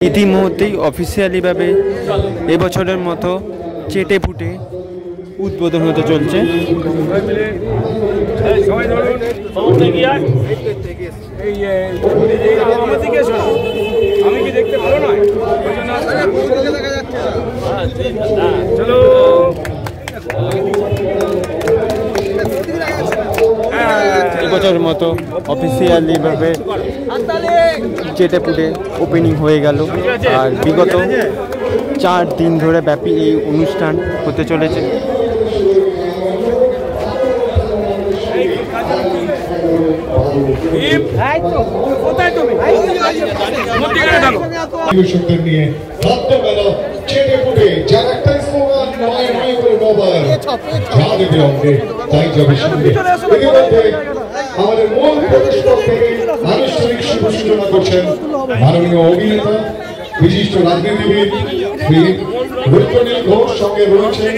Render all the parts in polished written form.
ইতিমধ্যেই অফিসিয়ালিভাবে এবছরের মতো চেটে ফুটে উদ্বোধন হতে চলছে। এবছরের মতো অফিসিয়ালিভাবে চেটে ফুটে ওপেনিং হয়ে গেল। আর বিগত 4 দিন ধরে ব্যাপী এই অনুষ্ঠান হতে চলেছে। আমাদের মূল প্রতিষ্ঠান থেকে আনুষ্ঠানিক শুভ সূচনা করছেন মাননীয় অভিনেতা বিশিষ্ট রাজনীতিবিদ শ্রী রুদ্রনীল ঘোষ। সঙ্গে রয়েছেন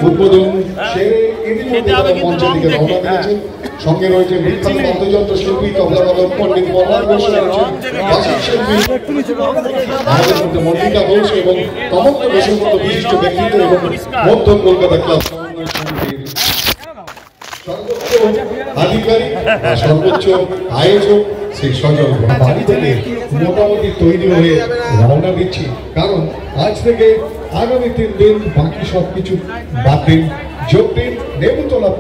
উদ্বোধন সেরে ইতিমধ্যে মঞ্চের দিকে রওনা দিয়েছেন। সঙ্গে রয়েছে বিখ্যাত বাদ্যযন্ত্র শিল্পী তবলাবাদক পণ্ডিত মল্লার ঘোষ, বাচিক শিল্পী আমাদের মধ্যে মল্লিকা ঘোষ এবং তমগ্র দেশের মতো বিশিষ্ট ব্যক্তিত্ব এবং মধ্য কলকাতা ক্লাব সর্বোচ্চ আধিকারিক সর্বোচ্চ আয়োজক শ্রী সজল বাড়ি থেকে মোটামুটি তৈরি হয়ে রওনা দিচ্ছি। কারণ আজ থেকে আগামী 3 দিন বাকি সবকিছু বাদ দিন, যোগ দিন নেবুতলা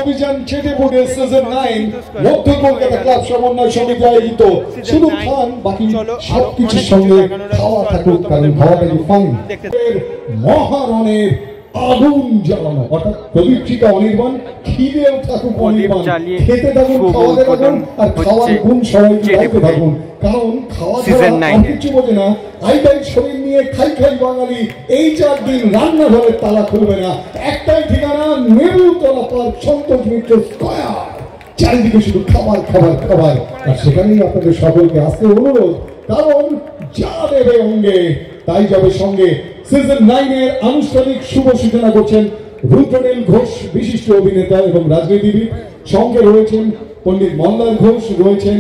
অভিযান চেটে ফুটে সিজন 9 মধ্য কলকাতা ক্লাব সমন্বয় সমিতি আয়োজিত। শুধু খান, বাকি সবকিছুর সঙ্গে খাওয়া থাকুক, কারণ খাওয়াটা ফাইন। মহারণের আগুন জ্বালানো অর্থাৎ প্রদীপটিকা অনির্বাণ, খিদেও থাকুক অনির্বাণ, খেতে থাকুন, খাওয়াতে থাকুন, আর খাওয়ার গুণ সবাই গাইতে থাকুন। কারণ খাওয়া ছাড়া কিছু বোঝে না। আইটাই শরীর নিয়ে খাই খাই বাঙালি এই 4 দিন রান্নাঘরের তালা খুলবে না। একটাই ঠিকানা, নেবুতলা পার্ক, সন্তোষ মিত্র স্কয়ার। চারিদিকে শুধু খাবার খাবার খাবার। আর সেখানেই আপনাদের সকলকে আসতে অনুরোধ, কারণ যা দেবে অঙ্গে তাই যাবে সঙ্গে। সিজন 9 এর আনুষ্ঠানিক শুভ সূচনা করছেন রুদ্রনীল ঘোষ, বিশিষ্ট অভিনেতা এবং রাজনীতিবিদ। সঙ্গে রয়েছেন পণ্ডিত মল্লার ঘোষ, রয়েছেন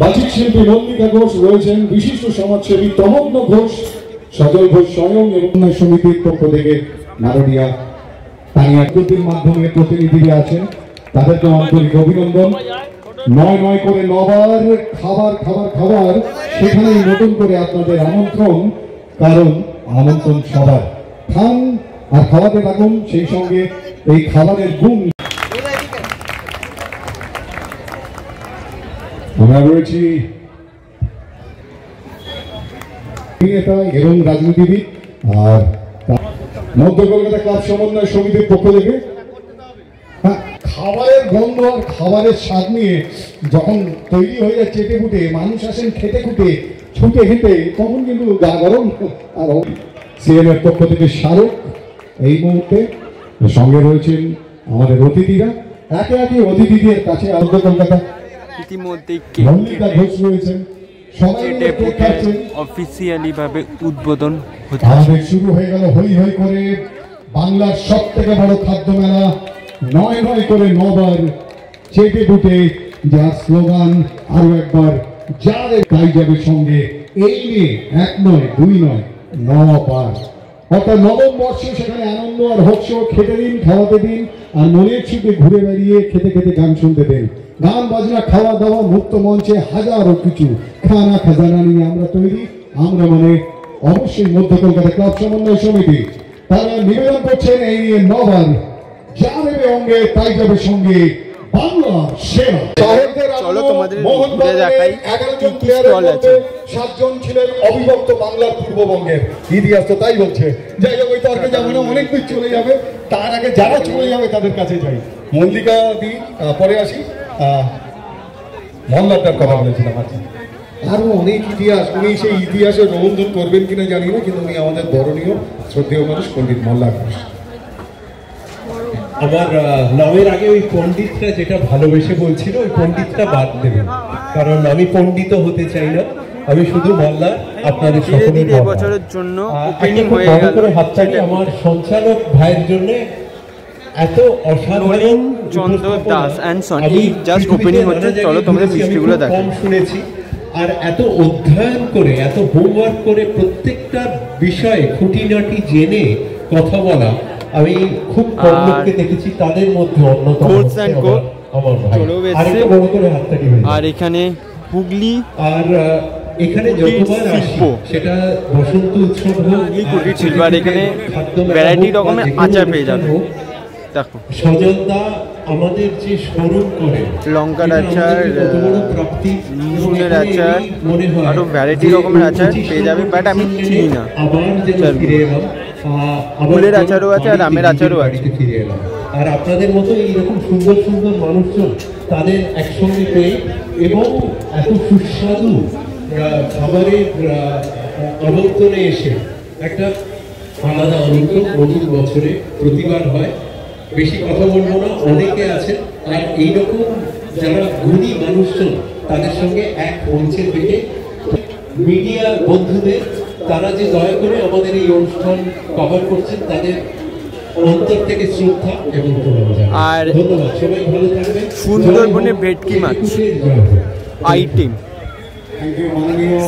বাচিক শিল্পী মল্লিকা ঘোষ, রয়েছেন বিশিষ্ট সমাজসেবী তমগ্ন ঘোষ, সজল ঘোষ স্বয়ং এবং সমিতির পক্ষ থেকে মাননীয়া তানিয়ার মাধ্যমে প্রতিনিধিরা আছেন। তাদেরকে আন্তরিক অভিনন্দন। 9 করে 9বার খাবার খাবার খাবার, সেখানেই নতুন করে আপনাদের আমন্ত্রণ। কারণ আমন্ত্রণ সবার, খান আর খাওয়াতে থাকুন, সেই সঙ্গে এই খাবারের গুণ। আমরা রয়েছি অভিনেতা এবং রাজনীতিবিদ আর মধ্য কলকাতা ক্লাব সমন্বয় সমিতির পক্ষ থেকে। খাবারের গন্ধ আর খাবারের স্বাদ নিয়ে যখন তৈরি হয়ে যায় চেটে ফুটে, মানুষ আসেন খেতে খুঁটে ছুটে হেঁটে, তখন কিন্তু গা গরম। আর সিএমের পক্ষ থেকে স্মারক এই মুহূর্তে সঙ্গে রয়েছেন আমাদের অতিথিরা। একে একে অতিথিদের কাছে মধ্য কলকাতা ইতিমধ্যেই মল্লিকা ঘোষ রয়েছেন। সবাই অফিসিয়ালিভাবে উদ্বোধন হতে আমাদের শুরু হয়ে গেল হই হই করে বাংলার সব থেকে বড় খাদ্য মেলা। 9 করে 9বার চেটে ফুটে, যার স্লোগান আরো একবার যারে তাই যাবে সঙ্গে। এই নিয়ে 1 নয় 2 নয় 9বার, অর্থাৎ নবম বর্ষে সেখানে আনন্দ আর হর্ষ। খেতে দিন, খাওয়াতে দিন, আর মনের ছুটে ঘুরে বেরিয়ে খেতে খেতে গান শুনতে দেন। গান বাজনা খাওয়া দাওয়া মুক্ত মঞ্চে হাজারো কিছু খানা খাজানা নিয়ে আমরা তৈরি। আমরা মানে অবশ্যই মধ্য কলকাতা ক্লাব সমন্বয় সমিতি। তারা নিবেদন করছেন এই নিয়ে 9বার যা দেবে অঙ্গে তাই যাবে সঙ্গে। বাংলা সেরা চলো তোমাদের ঘুরে দেখাই 11 জন প্লেয়ারের মধ্যে 7 জন ছিলেন অবিভক্ত বাংলার পূর্ববঙ্গের। ইতিহাস তো তাই বলছে। যাই হোক, ওই তর্কে যাবো না, অনেক দূর চলে যাবে। তার আগে যারা চলে যাবে তাদের কাছে যাই। মল্লিকা দি পরে আসি। মল্লারটার কথা বলেছিলাম। আচ্ছা, আরো অনেক ইতিহাস, উনি সেই ইতিহাসে রোমন্থন করবেন কিনা জানি না, কিন্তু উনি আমাদের বরণীয় শ্রদ্ধেয় মানুষ পণ্ডিত মল্লার ঘোষ। আমার নামের আগে ওই পণ্ডিতটা যেটা ভালোবেসে বলছিল, ওই পণ্ডিতটা বাদ দেবেন, কারণ আমি পণ্ডিত হতে চাই না, আমি শুধু মল্লা। আপনাদের সকলের বছরের জন্য ওপেনিং হয়ে গেল। হাততালি আমার সঞ্চালক ভাইয়ের জন্য। এত অসাধারণ চন্দ্র দাস এন্ড সন, এই জাস্ট ওপেনিং হচ্ছে। চলো তোমরা মিষ্টিগুলো দেখো। কম শুনেছি, আর এত অধ্যয়ন করে, এত হোমওয়ার্ক করে প্রত্যেকটা বিষয়ে খুঁটিনাটি জেনে কথা বলা আমি খুব কম লোককে দেখেছি। তাদের মধ্যে অন্যতম আমার ভাই। আরেকটা বড় করে হাততালি হয়ে আর এখানে হুগলি আর এখানে যতবার আসি সেটা বসন্ত উৎসব হোক, আর এখানে ভ্যারাইটি রকমের আচার পেয়ে যাবে। দেখো সজলদা আমাদের যে স্মরণ করে লঙ্কার আচার, কত বড় প্রাপ্তি, রসুনের আচার, আরো ভ্যারাইটি রকমের আচার পেয়ে যাবে, বাট আমি চিনি না। আবার যেন ফিরে এলাম, ফুলের আচারও আছে আর আমের আচারও আছে। ফিরে এলাম আর আপনাদের মতো এইরকম সুন্দর সুন্দর মানুষজন তাদের একসঙ্গে পেয়ে এবং এত সুস্বাদু খাবারের আবর্তনে এসে একটা আলাদা আনন্দ নতুন বছরে প্রতিবার হয়। বেশি কথা বলবো না, অনেকে আছেন আর এইরকম যারা গুণী মানুষজন তাদের সঙ্গে এক মঞ্চে থেকে মিডিয়া বন্ধুদের, তারা যে দয়া করে আমাদের এই অনুষ্ঠান কভার করছেন তাদের অন্তর থেকে শ্রদ্ধা এবং আর ধন্যবাদ। সবাই ভালো থাকবেন। সুন্দরবনের ভেটকি মাছ আইটেম,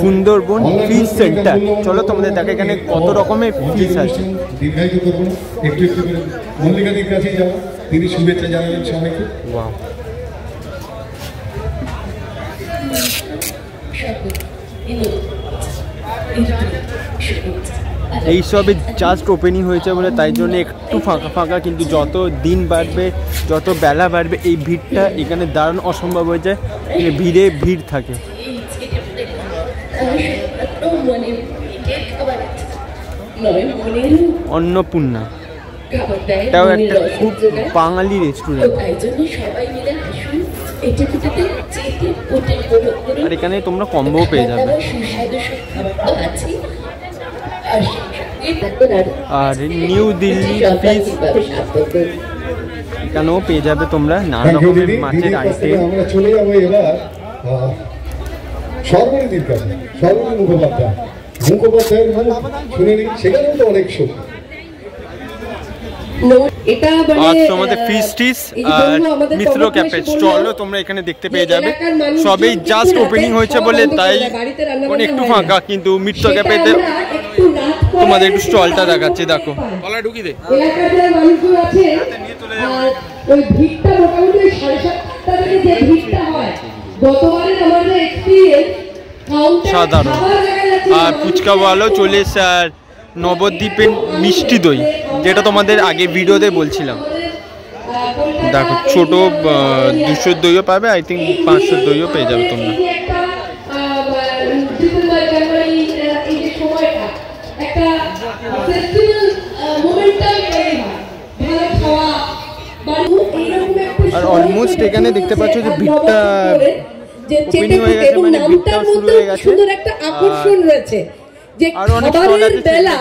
সুন্দরবন ফিশ সেন্টার। চলো তোমাদের দেখো এখানে কত রকমের ফিশ আছে। দীর্ঘায়িত করবো না, একটু একটু করে মল্লিকাদির কাছেই যাবো, তিনি শুভেচ্ছা জানাবেন সবাইকে। ওয়াও, এইসবে জাস্ট ওপেনিং হয়েছে বলে তাই জন্য একটু ফাঁকা ফাঁকা, কিন্তু যত দিন বাড়বে, যত বেলা বাড়বে, এই ভিড়টা এখানে দাঁড়ানো অসম্ভব হয়ে যায়, ভিড়ে ভিড় থাকে। অন্নপূর্ণা, এটাও একটা খুব বাঙালি রেস্টুরেন্ট। আর এখানে তোমরা কম্বো পেয়ে যাবে। আর নিউ দিল্লি ফিশ এখানেও পেয়ে যাবে তোমরা নানা রকমের মাছের আইটেম। আমরা চলে যাবো এবার সর্বনীতির কাছে। সর্বনী মুখোপাধ্যায়ের মানে শুনে নিই, সেখানেও তো অনেক শোক। তোমাদের ফিশ টিস আর মিত্র ক্যাফে স্টলও তোমরা এখানে দেখতে পেয়ে যাবে। সবই জাস্ট ওপেনিং হয়েছে বলে তাই একটু ফাঁকা, কিন্তু মিত্র ক্যাফেতে তোমাদের একটু স্টলটা দেখাচ্ছে। দেখো তলায় ঢুকি দে। সাধারণ আর ফুচকা ওয়ালাও চলে এসে, আর নবদ্বীপের মিষ্টি দই, যেটা তোমাদের আগে ভিডিওতে বলছিলাম। দেখো ছোট 200 দইও পাবে, আই থিঙ্ক 500 দইও পেয়ে যাবে তোমরা। আর অলমোস্ট এখানে দেখতে পাচ্ছ যে ভিড়টা ওপেনিং হয়ে গেছে, মানে ভিড়টা শুরু হয়ে গেছে। সুন্দর একটা আকর্ষণ রয়েছে যে খাবারের বেলা,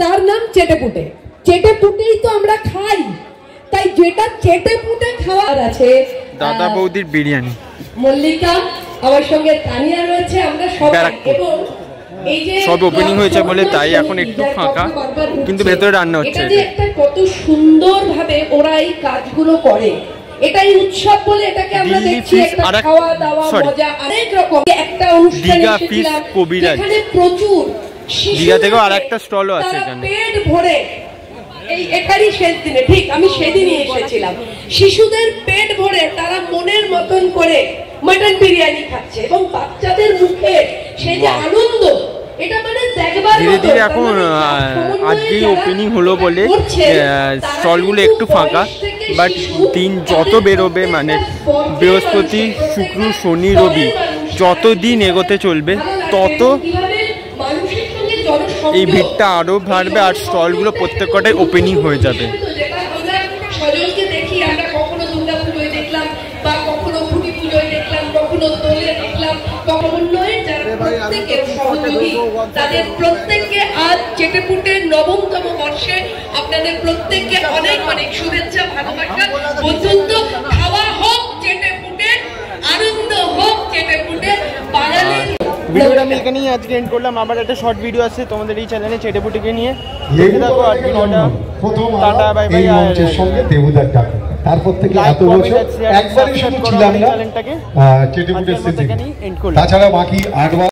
তার নাম চেটেপুটে। চেটেপুটেই তো আমরা খাই, তাই যেটা চেটেপুটে খাওয়ার আছে। দাদা বৌদির বিরিয়ানি, মল্লিকা, আমার সঙ্গে তানিয়া রয়েছে, আমরা সবাই। এবং এই যে সব ওপেনিং হয়েছে বলে তাই এখন একটু ফাঁকা, কিন্তু ভেতরে রান্না হচ্ছে। এটা যে একটা কত সুন্দরভাবে ওরা এই কাজগুলো করে, এটাই উৎসব বলে এটাকে আমরা দেখছি। একটা খাওয়া দাওয়া মজা অনেক রকম একটা অনুষ্ঠান এসেছিলাম, এখানে প্রচুর দীঘা থেকেও আরেকটা স্টলও আছে এখানে। পেট ভরে এই একারই শেষ দিনে, ঠিক আমি সেদিনই এসেছিলাম, শিশুদের পেট ভরে তারা মনের মতন করে মাটন বিরিয়ানি খাচ্ছে এবং বাচ্চাদের মুখে সেই যে আনন্দ, এটা মানে দেখবার মতো। ধীরে ধীরে এখন আজকেই ওপেনিং হলো বলে স্টলগুলো একটু ফাঁকা, বাট দিন যত বেরোবে, মানে বৃহস্পতি শুক্র শনি রবি যত দিন এগোতে চলবে, তত এই ভিড়টা আরো বাড়বে আর স্টলগুলো প্রত্যেকটাই ওপেনিং হয়ে যাবে। সজলকে দেখি আমরা, কখনো দুর্গা পুজোয় দেখলাম, বা কখনো খুঁটি পুজোয় দেখলাম, কখনো দোলে দেখলাম, কখনো যারা প্রত্যেকের সহযোগী, তাদের প্রত্যেককে আজ চেটেপুটের ৯তম বর্ষে আপনাদের প্রত্যেককে অনেক অনেক শুভেচ্ছা, ভালোবাসা, বন্ধুত্ব। খাওয়া হোক চেটেপুটে, আনন্দ হোক চেটেপুটে, বাঙালির। ভিডিওটা আমি এখানেই আজকে এন্ড করলাম। আবার একটা শর্ট ভিডিও আছে তোমাদের এই চ্যানেলে চেটেপুটিকে নিয়ে, দেখে থাকো। আর ভিডিওটা টাটা, বাই বাই। সঙ্গে দেবুদার ডাক। তারপর থেকে এত বছর একবারই শুধু ছিলাম না চেটেপুটের স্মৃতি, তাছাড়া বাকি 8 বার